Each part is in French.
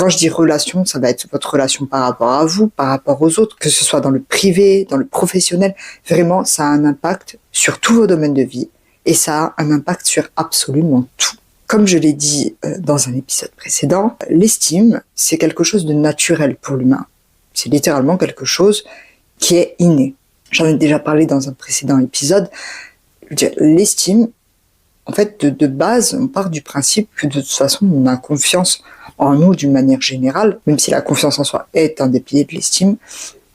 Quand je dis relation, ça va être votre relation par rapport à vous, par rapport aux autres, que ce soit dans le privé, dans le professionnel. Vraiment, ça a un impact sur tous vos domaines de vie et ça a un impact sur absolument tout. Comme je l'ai dit dans un épisode précédent, l'estime, c'est quelque chose de naturel pour l'humain. C'est littéralement quelque chose qui est inné. J'en ai déjà parlé dans un précédent épisode. L'estime, en fait, de base, on part du principe que de toute façon, on a confiance en nous d'une manière générale, même si la confiance en soi est un des piliers de l'estime.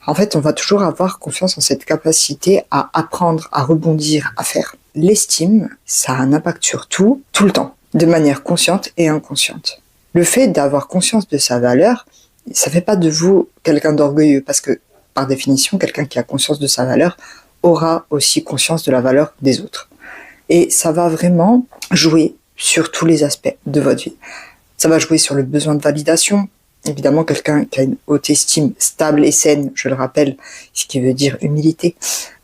En fait, on va toujours avoir confiance en cette capacité à apprendre, à rebondir, à faire. L'estime, ça a un impact sur tout le temps, de manière consciente et inconsciente. Le fait d'avoir conscience de sa valeur, ça fait pas de vous quelqu'un d'orgueilleux, parce que, par définition, quelqu'un qui a conscience de sa valeur aura aussi conscience de la valeur des autres. Et ça va vraiment jouer sur tous les aspects de votre vie. Ça va jouer sur le besoin de validation. Évidemment, quelqu'un qui a une haute estime stable et saine, je le rappelle, ce qui veut dire humilité,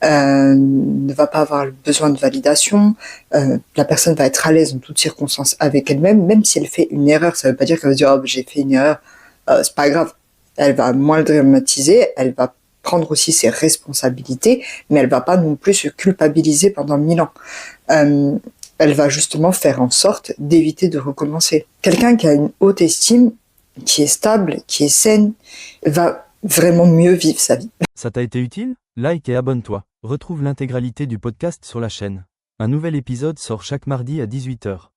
ne va pas avoir le besoin de validation. La personne va être à l'aise en toutes circonstances avec elle-même, même si elle fait une erreur. Ça veut pas dire qu'elle va se dire « Oh, j'ai fait une erreur, c'est pas grave ». Elle va moins le dramatiser, elle va prendre aussi ses responsabilités, mais elle va pas non plus se culpabiliser pendant 1000 ans. Elle va justement faire en sorte d'éviter de recommencer. Quelqu'un qui a une haute estime, qui est stable, qui est saine, va vraiment mieux vivre sa vie. Ça t'a été utile ? Like et abonne-toi. Retrouve l'intégralité du podcast sur la chaîne. Un nouvel épisode sort chaque mardi à 18h.